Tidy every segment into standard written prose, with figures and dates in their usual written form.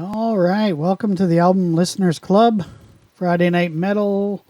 All right, welcome to the Album Listeners Club, Friday Night Metal.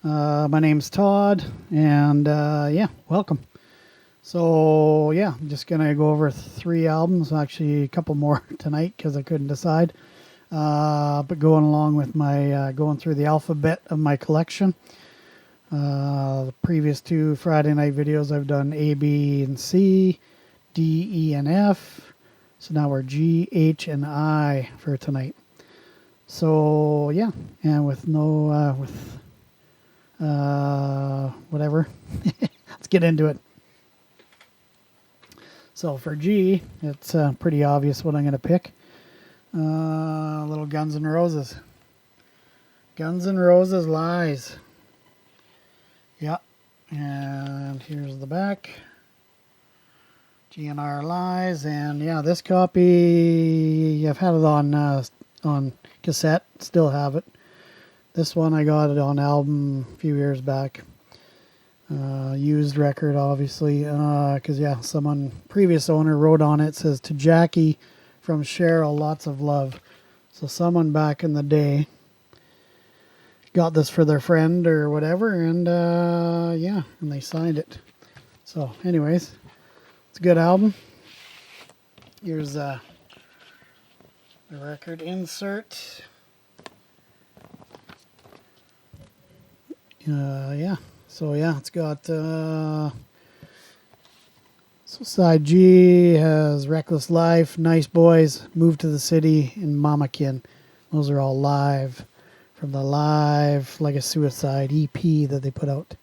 My name's Todd, and welcome. So, I'm just going to go over 3 albums, actually a couple more tonight because I couldn't decide. But going along with my, going through the alphabet of my collection. The previous 2 Friday night videos I've done A, B, and C, D, E, and F. So now we're G, H, and I for tonight. So and with whatever, let's get into it. So for G, it's pretty obvious what I'm going to pick. Little Guns N' Roses. Guns N' Roses Lies. Yeah, and here's the back. GNR Lies, and this copy I've had it on cassette, still have it. This one I got it on album a few years back. Used record, obviously, because someone, previous owner, wrote on it, says, "To Jackie from Cheryl, lots of love." So someone back in the day got this for their friend or whatever, and and they signed it. So anyways, it's a good album. Here's the record insert. So it's got so side G has Reckless Life, Nice Boys, Move to the City, and Mamakin. Those are all live from the Live Like a Suicide EP that they put out.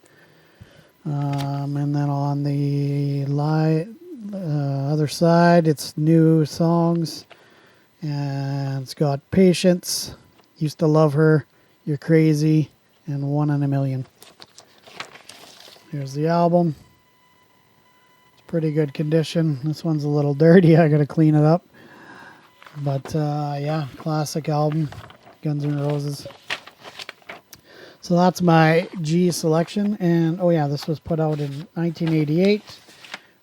And then on the other side, it's new songs, and it's got Patience, Used to Love Her, You're Crazy, and One in a Million. Here's the album. It's pretty good condition. This one's a little dirty. I gotta clean it up. But classic album, Guns N' Roses. So that's my G selection. And this was put out in 1988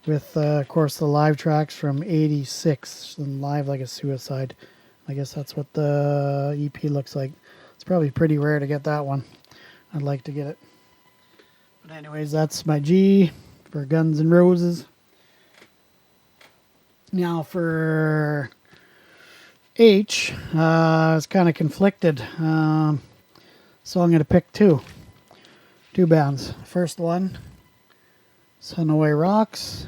with, of course, the live tracks from 86 and Live Like a Suicide. I guess that's what the EP looks like. It's probably pretty rare to get that one. I'd like to get it. But anyways, that's my G for Guns N' Roses. Now for H, I was kind of conflicted. So I'm going to pick 2 bands. First one is Hanoi Rocks.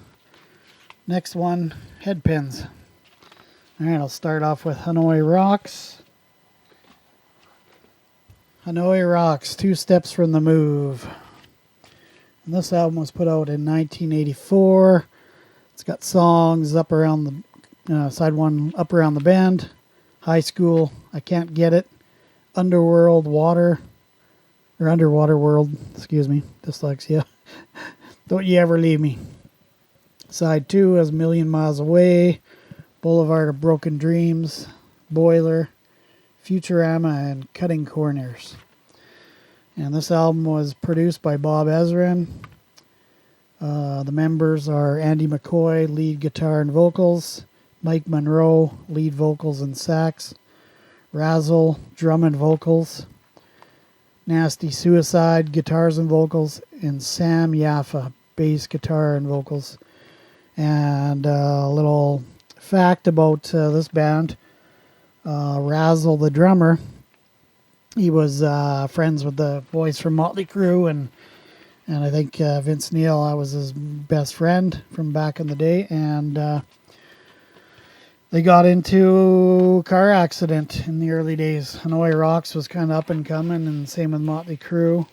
Next one, Headpins. All right, I'll start off with Hanoi Rocks. Hanoi Rocks, 2 Steps from the Move. And this album was put out in 1984. It's got songs up around the side 1, Up Around the Bend, High School, I Can't Get It, Underworld Water, or Underwater World, excuse me, dyslexia. Don't You Ever Leave Me. Side 2 has Million Miles Away, Boulevard of Broken Dreams, Boiler, Futurama, and Cutting Corners. And this album was produced by Bob Ezrin. The members are Andy McCoy, lead guitar and vocals, Mike Monroe, lead vocals and sax, Razzle, drum and vocals, Nasty Suicide, guitars and vocals, and Sam Yaffa, bass, guitar, and vocals. And a little fact about this band, Razzle, the drummer, he was friends with the boys from Motley Crue, and I think Vince Neil, I was his best friend from back in the day, and they got into a car accident in the early days. Hanoi Rocks was kind of up and coming, and same with Motley Crue.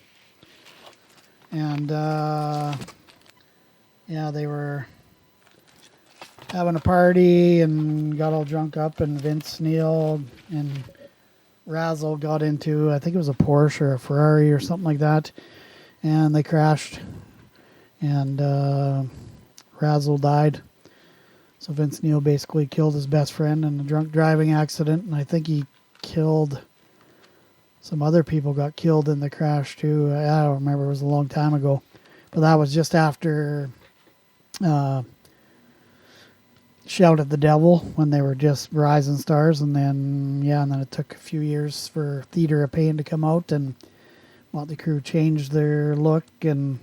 And they were having a party and got all drunk up, and Vince Neil and Razzle got into, I think it was a Porsche or a Ferrari or something like that, and they crashed, and Razzle died. So Vince Neil basically killed his best friend in a drunk driving accident, and I think he killed some other people, got killed in the crash too. I don't remember, it was a long time ago. But that was just after Shout at the Devil when they were just rising stars, and then it took a few years for Theater of Pain to come out, and Motley Crue changed their look and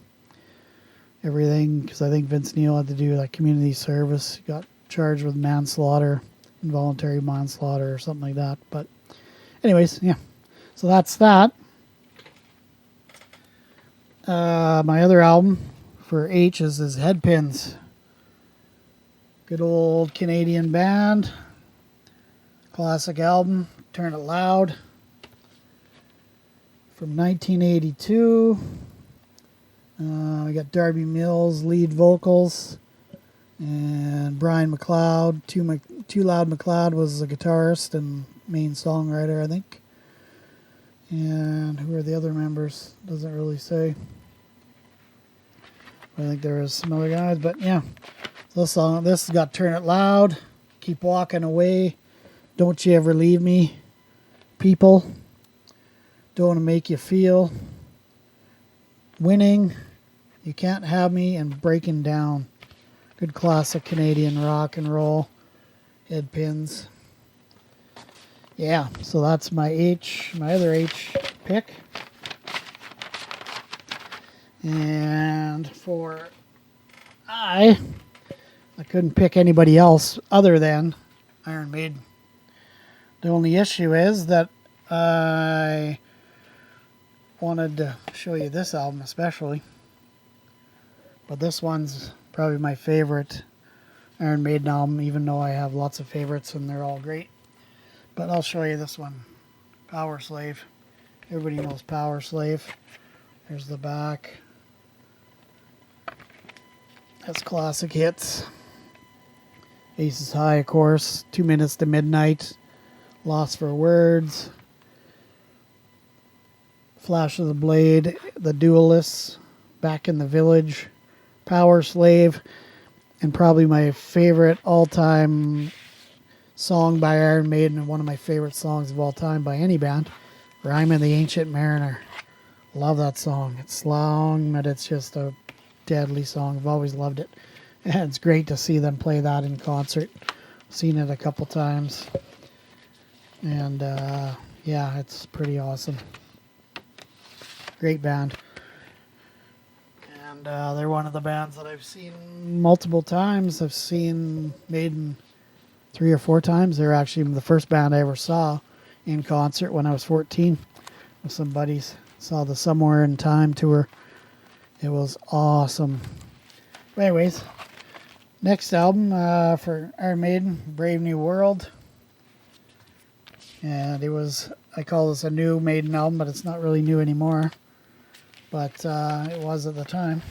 everything, because I think Vince Neil had to do like community service. He got charged with manslaughter, involuntary manslaughter or something like that. But anyways, yeah. So that's that. My other album for H is Headpins. Good old Canadian band. Classic album, Turn It Loud. From 1982. We got Darby Mills lead vocals, and Brian McLeod. Too Loud McLeod was the guitarist and main songwriter, I think. And who are the other members? Doesn't really say. I think there was some other guys, but yeah. This song, this has got Turn It Loud, Keep Walking Away, Don't You Ever Leave Me, People, Don't Wanna Make You Feel, Winning, You Can't Have Me, and Breaking Down. Good classic Canadian rock and roll. Headpins. Yeah, so that's my other H pick. And for I couldn't pick anybody else other than Iron Maiden. The only issue is that I wanted to show you this album especially. But this one's probably my favorite Iron Maiden album, even though I have lots of favorites and they're all great. But I'll show you this one. Power Slave. Everybody knows Power Slave. There's the back. That's classic hits. Aces High, of course. 2 Minutes to Midnight. Lost for Words. Flash of the Blade. The Duelists. Back in the Village. Power Slave. And probably my favorite all-time song by Iron Maiden, and one of my favorite songs of all time by any band, Ryman the Ancient Mariner. Love that song. It's long, but it's just a deadly song. I've always loved it. And it's great to see them play that in concert. Seen it a couple times. And yeah, it's pretty awesome. Great band. And they're one of the bands that I've seen multiple times. I've seen Maiden 3 or 4 times. They're actually the first band I ever saw in concert when I was 14 with some buddies. Saw the Somewhere in Time tour. It was awesome. But anyways, next album for Iron Maiden, Brave New World. And I call this a new Maiden album, but it's not really new anymore. But it was at the time.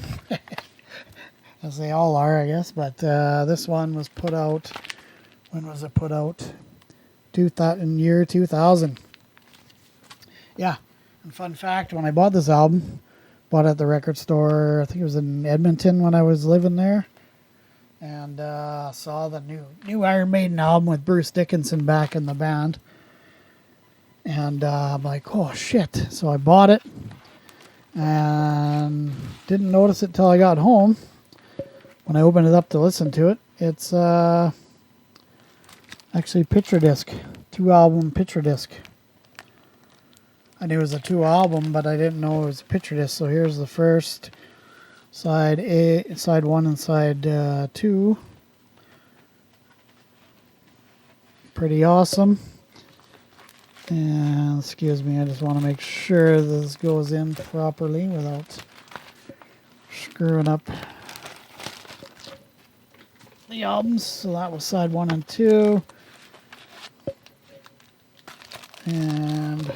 As they all are, I guess. But this one was put out, when was it put out? In year 2000. Yeah. And fun fact, when I bought this album, bought it at the record store, I think it was in Edmonton when I was living there. And saw the new Iron Maiden album with Bruce Dickinson back in the band. And I'm like, oh shit. So I bought it. And didn't notice it till I got home. When I opened it up to listen to it, it's actually picture disc, 2-album picture disc. I knew it was a 2-album, but I didn't know it was a picture disc. So here's the first side side 1 and side 2. Pretty awesome. And excuse me, I just want to make sure this goes in properly without screwing up the albums. So that was side 1 and 2. And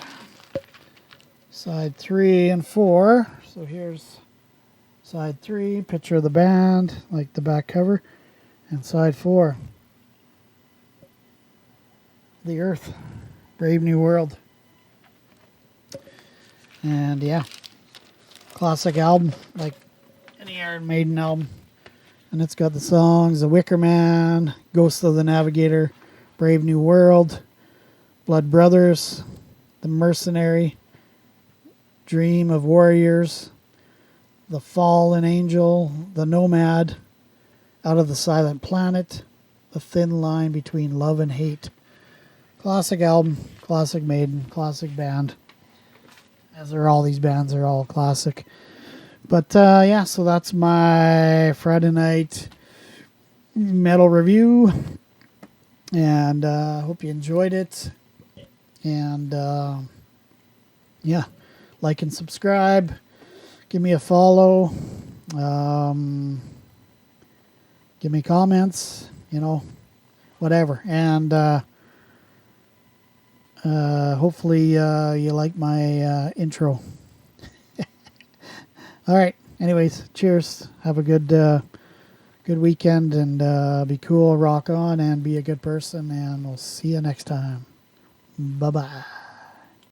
side 3 and 4. So here's side 3, picture of the band, like the back cover. And side 4, The Earth. Brave New World. And yeah, classic album, like any Iron Maiden album. And it's got the songs The Wicker Man, Ghost of the Navigator, Brave New World, Blood Brothers, The Mercenary, Dream of Warriors, The Fallen Angel, The Nomad, Out of the Silent Planet, The Thin Line Between Love and Hate. Classic album, classic Maiden, classic band. As are all these bands, they're all classic. But yeah, so that's my Friday night metal review. And hope you enjoyed it. And yeah, like and subscribe. Give me a follow. Give me comments, whatever. And hopefully you like my intro. All right. Anyways, cheers. Have a good weekend, and be cool, rock on, and be a good person. And we'll see you next time. Bye-bye.